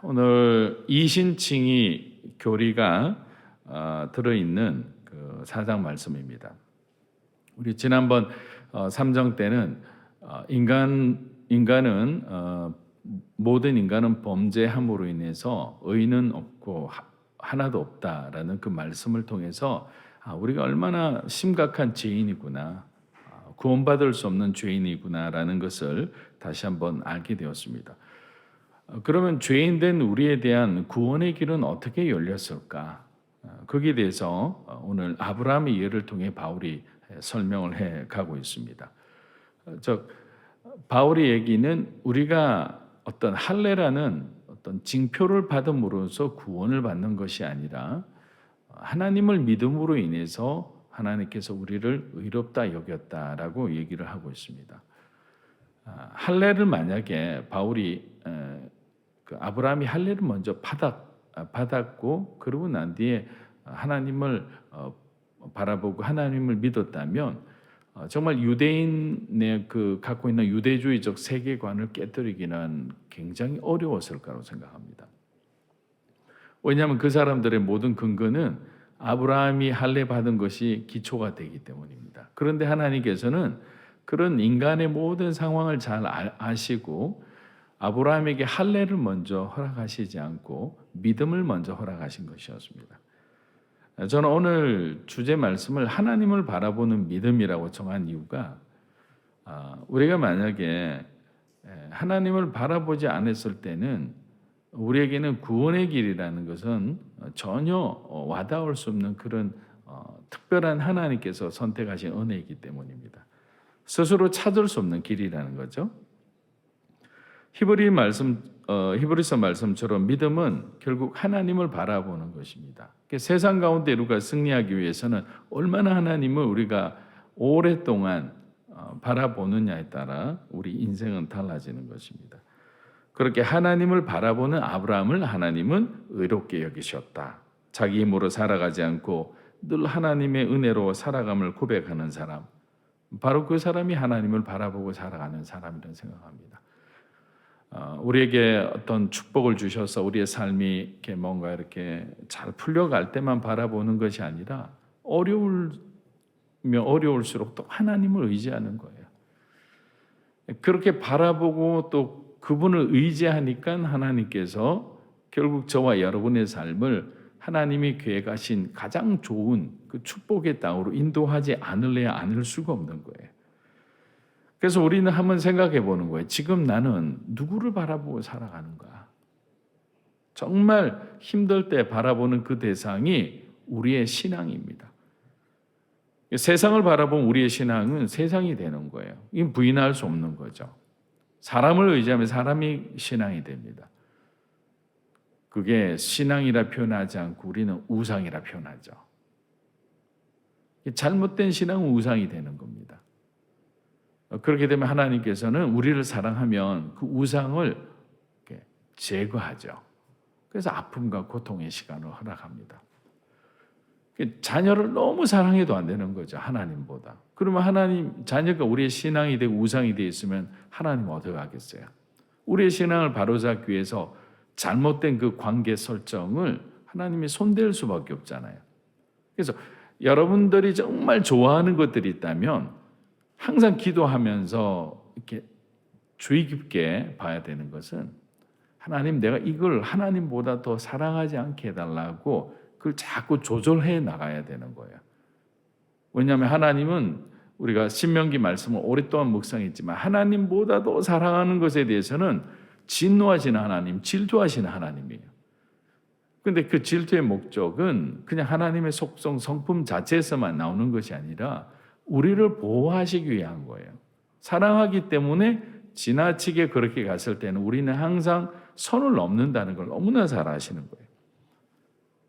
오늘 이신칭이 교리가 들어있는 그 사장 말씀입니다. 우리 지난번 3장 때는 모든 인간은 범죄함으로 인해서 의는 없고 하나도 없다라는 그 말씀을 통해서 우리가 얼마나 심각한 죄인이구나, 구원받을 수 없는 죄인이구나라는 것을 다시 한번 알게 되었습니다. 그러면 죄인된 우리에 대한 구원의 길은 어떻게 열렸을까? 거기에 대해서 오늘 아브라함의 예를 통해 바울이 설명을 해 가고 있습니다. 바울의 얘기는 우리가 어떤 할례라는 어떤 징표를 받음으로써 구원을 받는 것이 아니라 하나님을 믿음으로 인해서 하나님께서 우리를 의롭다 여겼다라고 얘기를 하고 있습니다. 할례를 만약에 바울이 아브라함이 할례를 먼저 받았고 그러고 난 뒤에 하나님을 바라보고 하나님을 믿었다면 정말 유대인의 갖고 있는 유대주의적 세계관을 깨뜨리기는 굉장히 어려웠을 거라고 생각합니다. 왜냐하면 그 사람들의 모든 근거는 아브라함이 할례 받은 것이 기초가 되기 때문입니다. 그런데 하나님께서는 그런 인간의 모든 상황을 잘 아시고 아브라함에게 할례를 먼저 허락하시지 않고 믿음을 먼저 허락하신 것이었습니다. 저는 오늘 주제 말씀을 하나님을 바라보는 믿음이라고 정한 이유가 우리가 만약에 하나님을 바라보지 않았을 때는 우리에게는 구원의 길이라는 것은 전혀 와닿을 수 없는 그런 특별한 하나님께서 선택하신 은혜이기 때문입니다. 스스로 찾을 수 없는 길이라는 거죠. 히브리서 말씀처럼 믿음은 결국 하나님을 바라보는 것입니다. 세상 가운데 우리가 승리하기 위해서는 얼마나 하나님을 우리가 오랫동안 바라보느냐에 따라 우리 인생은 달라지는 것입니다. 그렇게 하나님을 바라보는 아브라함을 하나님은 의롭게 여기셨다. 자기 힘으로 살아가지 않고 늘 하나님의 은혜로 살아감을 고백하는 사람, 바로 그 사람이 하나님을 바라보고 살아가는 사람이라고 생각합니다. 우리에게 어떤 축복을 주셔서 우리의 삶이 이렇게 뭔가 이렇게 잘 풀려갈 때만 바라보는 것이 아니라 어려우면 어려울수록 또 하나님을 의지하는 거예요. 그렇게 바라보고 또 그분을 의지하니까 하나님께서 결국 저와 여러분의 삶을 하나님이 계획하신 가장 좋은 그 축복의 땅으로 인도하지 않을래야 않을 수가 없는 거예요. 그래서 우리는 한번 생각해 보는 거예요. 지금 나는 누구를 바라보고 살아가는가? 정말 힘들 때 바라보는 그 대상이 우리의 신앙입니다. 세상을 바라본 우리의 신앙은 세상이 되는 거예요. 이건 부인할 수 없는 거죠. 사람을 의지하면 사람이 신앙이 됩니다. 그게 신앙이라 표현하지 않고 우리는 우상이라 표현하죠. 잘못된 신앙은 우상이 되는 겁니다. 그렇게 되면 하나님께서는 우리를 사랑하면 그 우상을 제거하죠. 그래서 아픔과 고통의 시간을 허락합니다. 자녀를 너무 사랑해도 안 되는 거죠. 하나님보다. 그러면 하나님 자녀가 우리의 신앙이 되고 우상이 되어 있으면 하나님 어떻게 하겠어요? 우리의 신앙을 바로잡기 위해서 잘못된 그 관계 설정을 하나님이 손댈 수밖에 없잖아요. 그래서 여러분들이 정말 좋아하는 것들이 있다면 항상 기도하면서 이렇게 주의 깊게 봐야 되는 것은 하나님, 내가 이걸 하나님보다 더 사랑하지 않게 해달라고 그걸 자꾸 조절해 나가야 되는 거예요. 왜냐하면 하나님은 우리가 신명기 말씀을 오랫동안 묵상했지만 하나님보다도 사랑하는 것에 대해서는 진노하시는 하나님, 질투하시는 하나님이에요. 그런데 그 질투의 목적은 그냥 하나님의 속성, 성품 자체에서만 나오는 것이 아니라 우리를 보호하시기 위한 거예요. 사랑하기 때문에 지나치게 그렇게 갔을 때는 우리는 항상 선을 넘는다는 걸 너무나 잘 아시는 거예요.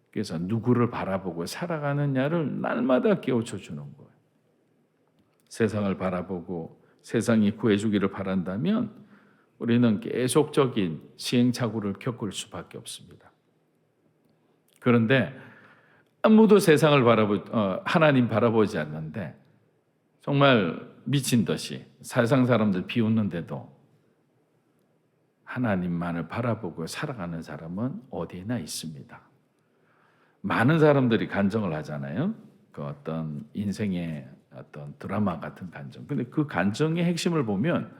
그래서 누구를 바라보고 살아가느냐를 날마다 깨우쳐 주는 거예요. 세상을 바라보고 세상이 구해주기를 바란다면 우리는 계속적인 시행착오를 겪을 수밖에 없습니다. 그런데 아무도 세상을 하나님 바라보지 않는데 정말 미친 듯이 세상 사람들 비웃는데도 하나님만을 바라보고 살아가는 사람은 어디나 있습니다. 많은 사람들이 간증을 하잖아요. 그 어떤 인생의 어떤 드라마 같은 간증. 근데 그 간증의 핵심을 보면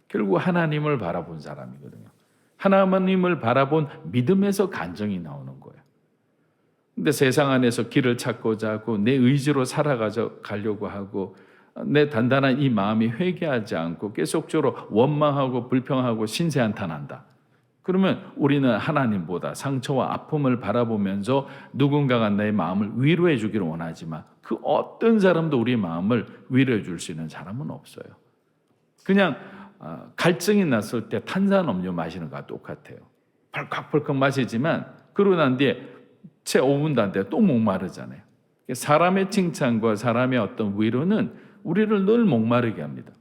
결국 하나님을 바라본 사람이거든요. 하나님을 바라본 믿음에서 간증이 나오는 거예요. 근데 세상 안에서 길을 찾고자 하고 내 의지로 살아가려고 하고 내 단단한 이 마음이 회개하지 않고 계속적으로 원망하고 불평하고 신세한탄한다. 그러면 우리는 하나님보다 상처와 아픔을 바라보면서 누군가가 내 마음을 위로해 주기를 원하지만 그 어떤 사람도 우리의 마음을 위로해 줄 수 있는 사람은 없어요. 그냥 갈증이 났을 때 탄산음료 마시는 거와 똑같아요. 벌컥벌컥 마시지만 그러고 난 뒤에 채 5분도 안 돼 또 목마르잖아요. 사람의 칭찬과 사람의 어떤 위로는 우리를 늘 목마르게 합니다.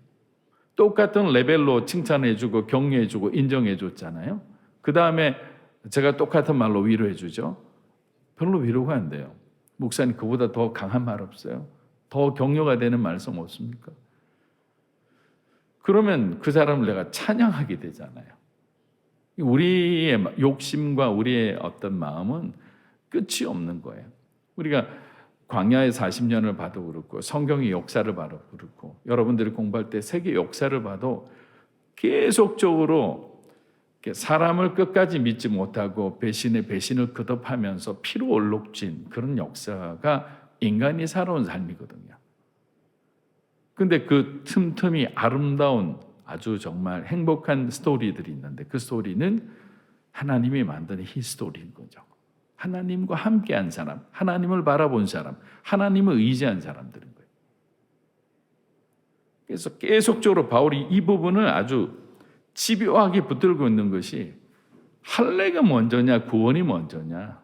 똑같은 레벨로 칭찬해주고 격려해주고 인정해줬잖아요. 그 다음에 제가 똑같은 말로 위로해주죠. 별로 위로가 안 돼요. 목사님 그보다 더 강한 말 없어요? 더 격려가 되는 말씀 없습니까? 그러면 그 사람을 내가 찬양하게 되잖아요. 우리의 욕심과 우리의 어떤 마음은 끝이 없는 거예요. 우리가 광야의 40년을 봐도 그렇고 성경의 역사를 봐도 그렇고 여러분들이 공부할 때 세계 역사를 봐도 계속적으로 사람을 끝까지 믿지 못하고 배신을 거듭하면서 피로 얼룩진 그런 역사가 인간이 살아온 삶이거든요. 근데 그 틈틈이 아름다운 아주 정말 행복한 스토리들이 있는데 그 스토리는 하나님이 만든 히스토리인 거죠. 하나님과 함께한 사람, 하나님을 바라본 사람, 하나님을 의지한 사람들인 거예요. 그래서 계속적으로 바울이 이 부분을 아주 집요하게 붙들고 있는 것이 할례가 먼저냐 구원이 먼저냐.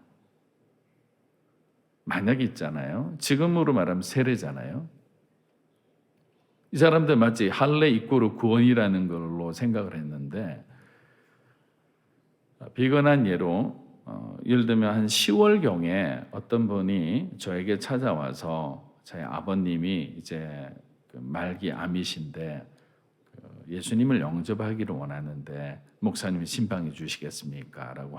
만약에 있잖아요. 지금으로 말하면 세례잖아요. 이 사람들 마치 할례 이꼬르 구원이라는 걸로 생각을 했는데 비근한 예로 예를 들면 한 10월경에 어떤 분이 저에게 찾아와서 저희 아버님이 이제 말기 암이신데 예수님을 영접하기를 원하는데 목사님이 신방해 주시겠습니까? 라고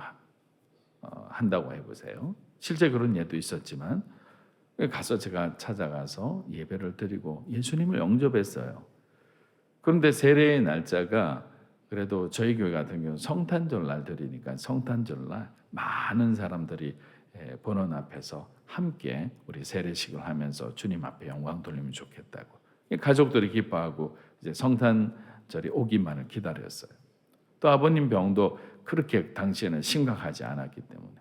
한다고 해보세요. 실제 그런 예도 있었지만 가서 제가 찾아가서 예배를 드리고 예수님을 영접했어요. 그런데 세례의 날짜가 그래도 저희 교회 같은 경우 성탄절 날 드리니까 성탄절 날 많은 사람들이 본원 앞에서 함께 우리 세례식을 하면서 주님 앞에 영광 돌리면 좋겠다고 가족들이 기뻐하고 이제 성탄절이 오기만을 기다렸어요. 또 아버님 병도 그렇게 당시에는 심각하지 않았기 때문에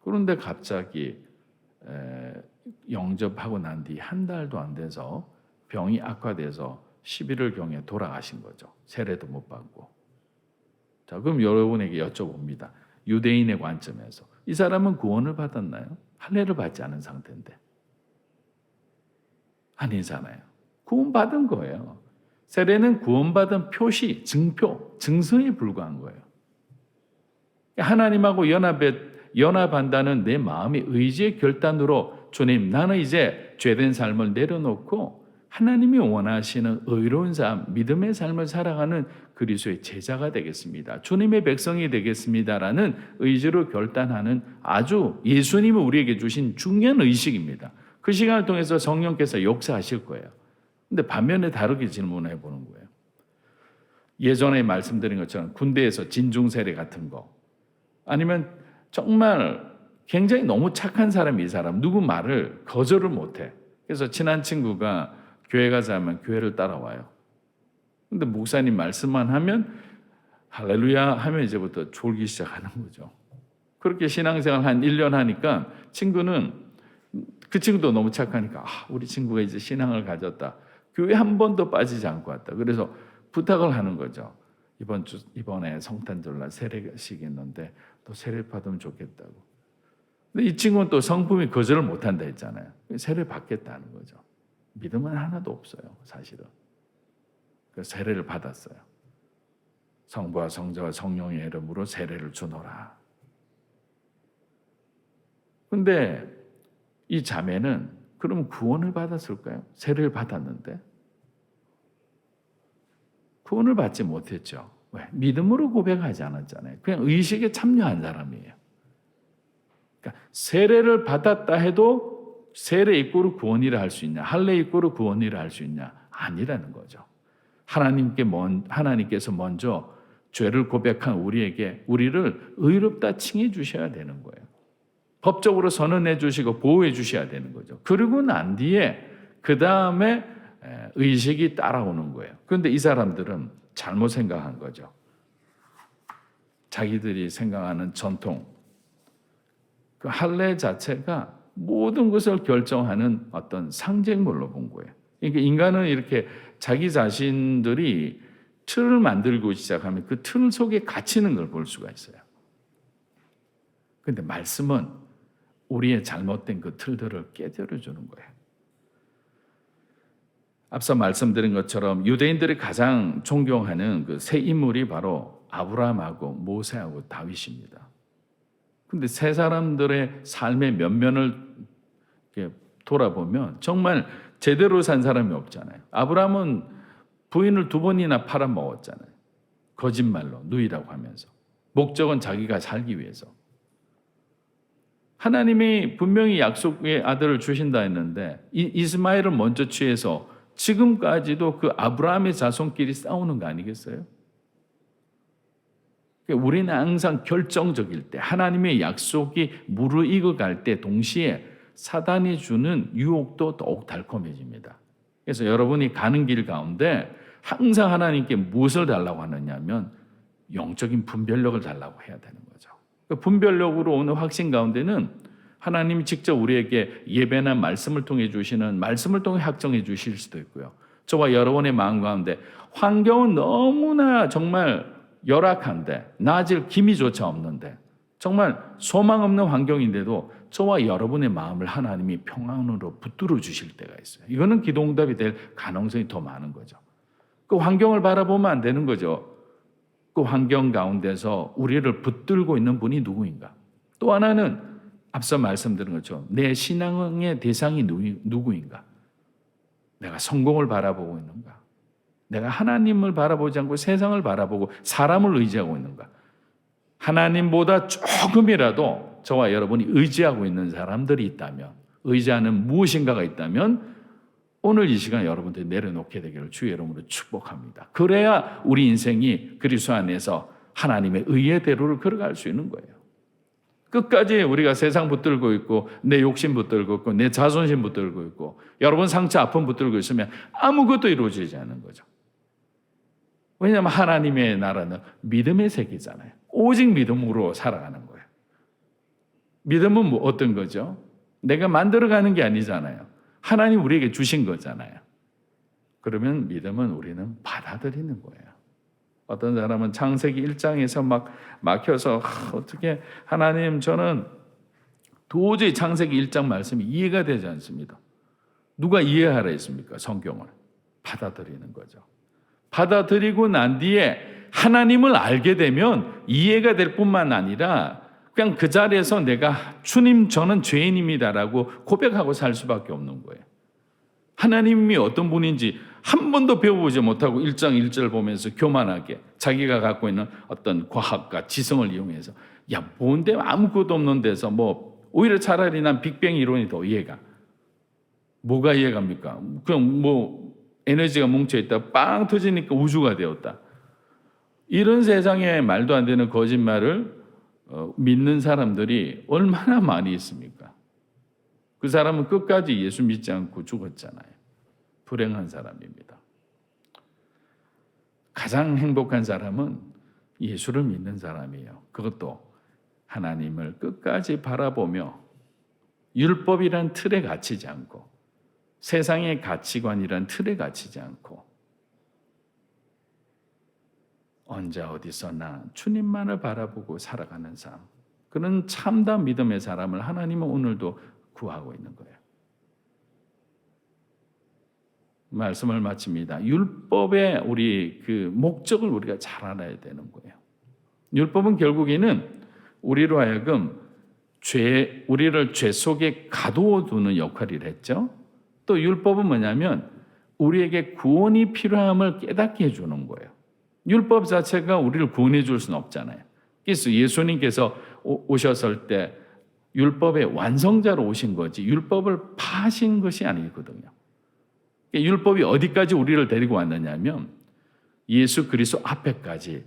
그런데 갑자기 영접하고 난 뒤 한 달도 안 돼서 병이 악화돼서 11월경에 돌아가신 거죠. 세례도 못 받고. 자, 그럼 여러분에게 여쭤봅니다. 유대인의 관점에서 이 사람은 구원을 받았나요? 할례를 받지 않은 상태인데. 아니잖아요. 구원받은 거예요. 세례는 구원받은 표시, 증표, 증서에 불과한 거예요. 하나님하고 연합한다는 내 마음의 의지의 결단으로 주님 나는 이제 죄된 삶을 내려놓고 하나님이 원하시는 의로운 삶, 믿음의 삶을 살아가는 그리스도의 제자가 되겠습니다. 주님의 백성이 되겠습니다라는 의지로 결단하는 아주 예수님이 우리에게 주신 중요한 의식입니다. 그 시간을 통해서 성령께서 역사하실 거예요. 근데 반면에 다르게 질문해 보는 거예요. 예전에 말씀드린 것처럼 군대에서 진중세례 같은 거 아니면 정말 굉장히 너무 착한 사람이 이 사람 누구 말을 거절을 못해. 그래서 친한 친구가 교회 가자 하면 교회를 따라와요. 근데 목사님 말씀만 하면 할렐루야 하면 이제부터 졸기 시작하는 거죠. 그렇게 신앙생활 한 1년 하니까 그 친구도 너무 착하니까 우리 친구가 이제 신앙을 가졌다. 교회 한 번도 빠지지 않고 왔다. 그래서 부탁을 하는 거죠. 이번에 성탄절날 세례식이 있는데 또 세례 받으면 좋겠다고. 근데 이 친구는 또 성품이 거절을 못한다 했잖아요. 세례 받겠다는 거죠. 믿음은 하나도 없어요, 사실은. 그래서 세례를 받았어요. 성부와 성자와 성령의 이름으로 세례를 주노라. 근데 이 자매는 그럼 구원을 받았을까요? 세례를 받았는데 구원을 받지 못했죠. 왜? 믿음으로 고백하지 않았잖아요. 그냥 의식에 참여한 사람이에요. 그러니까 세례를 받았다 해도 세례 이꼬르 구원이라 할 수 있냐? 할례 이꼬르 구원이라 할 수 있냐? 아니라는 거죠. 하나님께서 먼저 죄를 고백한 우리를 의롭다 칭해 주셔야 되는 거예요. 법적으로 선언해 주시고 보호해 주셔야 되는 거죠. 그러고 난 뒤에 그 다음에 의식이 따라오는 거예요. 그런데 이 사람들은 잘못 생각한 거죠. 자기들이 생각하는 전통, 그 할례 자체가 모든 것을 결정하는 어떤 상징물로 본 거예요. 그러니까 인간은 이렇게 자기 자신들이 틀을 만들고 시작하면 그 틀 속에 갇히는 걸 볼 수가 있어요. 그런데 말씀은 우리의 잘못된 그 틀들을 깨뜨려 주는 거예요. 앞서 말씀드린 것처럼 유대인들이 가장 존경하는 그 세 인물이 바로 아브라함하고 모세하고 다윗입니다. 근데 세 사람들의 삶의 면면을 돌아보면 정말 제대로 산 사람이 없잖아요. 아브라함은 부인을 2번이나 팔아먹었잖아요. 거짓말로 누이라고 하면서. 목적은 자기가 살기 위해서. 하나님이 분명히 약속의 아들을 주신다 했는데 이스마엘을 먼저 취해서 지금까지도 그 아브라함의 자손끼리 싸우는 거 아니겠어요? 우리는 항상 결정적일 때 하나님의 약속이 무르익어갈 때 동시에 사단이 주는 유혹도 더욱 달콤해집니다. 그래서 여러분이 가는 길 가운데 항상 하나님께 무엇을 달라고 하느냐면 영적인 분별력을 달라고 해야 되는 거죠. 그 분별력으로 오는 확신 가운데는 하나님이 직접 우리에게 예배나 말씀을 통해 주시는 말씀을 통해 확정해 주실 수도 있고요. 저와 여러분의 마음 가운데 환경은 너무나 정말 열악한데 나아질 기미조차 없는데 정말 소망 없는 환경인데도 저와 여러분의 마음을 하나님이 평안으로 붙들어 주실 때가 있어요. 이거는 기도응답이 될 가능성이 더 많은 거죠. 그 환경을 바라보면 안 되는 거죠. 그 환경 가운데서 우리를 붙들고 있는 분이 누구인가? 또 하나는 앞서 말씀드린 것처럼 내 신앙의 대상이 누구인가? 내가 성공을 바라보고 있는가? 내가 하나님을 바라보지 않고 세상을 바라보고 사람을 의지하고 있는가? 하나님보다 조금이라도 저와 여러분이 의지하고 있는 사람들이 있다면, 의지하는 무엇인가가 있다면 오늘 이 시간 여러분들이 내려놓게 되기를 주의 이름으로 축복합니다. 그래야 우리 인생이 그리스도 안에서 하나님의 의의 대로를 걸어갈 수 있는 거예요. 끝까지 우리가 세상 붙들고 있고 내 욕심 붙들고 있고 내 자존심 붙들고 있고 여러분 상처 아픔 붙들고 있으면 아무것도 이루어지지 않는 거죠. 왜냐하면 하나님의 나라는 믿음의 세계잖아요. 오직 믿음으로 살아가는 거예요. 믿음은 뭐 어떤 거죠? 내가 만들어가는 게 아니잖아요. 하나님 우리에게 주신 거잖아요. 그러면 믿음은 우리는 받아들이는 거예요. 어떤 사람은 창세기 1장에서 막 막혀서 어떻게 하나님 저는 도저히 창세기 1장 말씀이 이해가 되지 않습니다. 누가 이해하라 했습니까? 성경을. 받아들이는 거죠. 받아들이고 난 뒤에 하나님을 알게 되면 이해가 될 뿐만 아니라 그냥 그 자리에서 내가 주님 저는 죄인입니다라고 고백하고 살 수밖에 없는 거예요. 하나님이 어떤 분인지 한 번도 배워보지 못하고 1장 1절 보면서 교만하게 자기가 갖고 있는 어떤 과학과 지성을 이용해서 야 뭔데 아무것도 없는 데서 뭐 오히려 차라리 난 빅뱅 이론이 더 이해가. 뭐가 이해갑니까? 그냥 뭐 에너지가 뭉쳐있다 빵 터지니까 우주가 되었다. 이런 세상에 말도 안 되는 거짓말을 믿는 사람들이 얼마나 많이 있습니까? 그 사람은 끝까지 예수 믿지 않고 죽었잖아요. 불행한 사람입니다. 가장 행복한 사람은 예수를 믿는 사람이에요. 그것도 하나님을 끝까지 바라보며 율법이란 틀에 갇히지 않고 세상의 가치관이란 틀에 갇히지 않고 언제 어디서나 주님만을 바라보고 살아가는 삶, 그런 참담 믿음의 사람을 하나님은 오늘도 구하고 있는 거예요. 말씀을 마칩니다. 율법의 우리 그 목적을 우리가 잘 알아야 되는 거예요. 율법은 결국에는 우리로 하여금 우리를 죄 속에 가두어 두는 역할을 했죠. 또 율법은 뭐냐면 우리에게 구원이 필요함을 깨닫게 해주는 거예요. 율법 자체가 우리를 구원해 줄 수는 없잖아요. 그래서 예수님께서 오셨을 때 율법의 완성자로 오신 거지 율법을 파신 것이 아니거든요. 율법이 어디까지 우리를 데리고 왔느냐면 예수 그리스도 앞에까지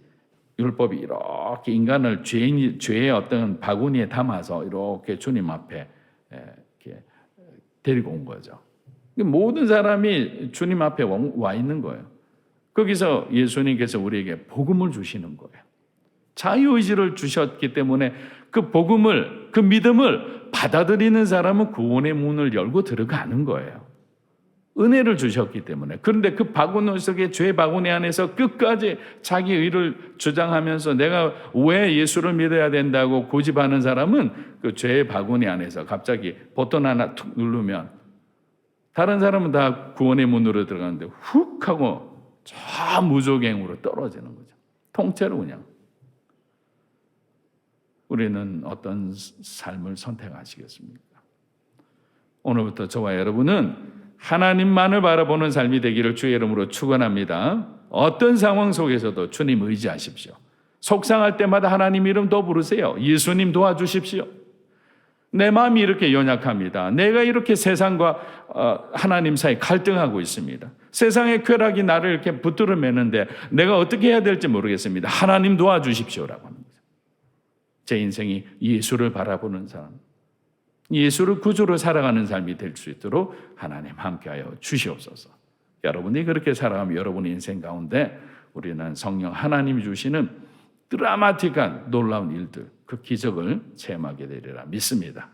율법이 이렇게 인간을 죄의 어떤 바구니에 담아서 이렇게 주님 앞에 이렇게 데리고 온 거죠. 모든 사람이 주님 앞에 와 있는 거예요. 거기서 예수님께서 우리에게 복음을 주시는 거예요. 자유의지를 주셨기 때문에 그 복음을, 그 믿음을 받아들이는 사람은 구원의 문을 열고 들어가는 거예요. 은혜를 주셨기 때문에. 그런데 그 바구니 속에 죄 바구니 안에서 끝까지 자기 의를 주장하면서 내가 왜 예수를 믿어야 된다고 고집하는 사람은 그 죄의 바구니 안에서 갑자기 버튼 하나 툭 누르면 다른 사람은 다 구원의 문으로 들어가는데 훅 하고 저 무조갱으로 떨어지는 거죠. 통째로 그냥. 우리는 어떤 삶을 선택하시겠습니까? 오늘부터 저와 여러분은 하나님만을 바라보는 삶이 되기를 주의 이름으로 축원합니다. 어떤 상황 속에서도 주님 의지하십시오. 속상할 때마다 하나님 이름 더 부르세요. 예수님 도와주십시오. 내 마음이 이렇게 연약합니다. 내가 이렇게 세상과 하나님 사이 갈등하고 있습니다. 세상의 쾌락이 나를 이렇게 붙들어 매는데 내가 어떻게 해야 될지 모르겠습니다. 하나님 도와주십시오라고 하는 거죠. 제 인생이 예수를 바라보는 사람, 예수를 구주로 살아가는 삶이 될 수 있도록 하나님 함께하여 주시옵소서. 여러분이 그렇게 살아가면 여러분의 인생 가운데 우리는 성령 하나님이 주시는 드라마틱한 놀라운 일들, 그 기적을 체험하게 되리라 믿습니다.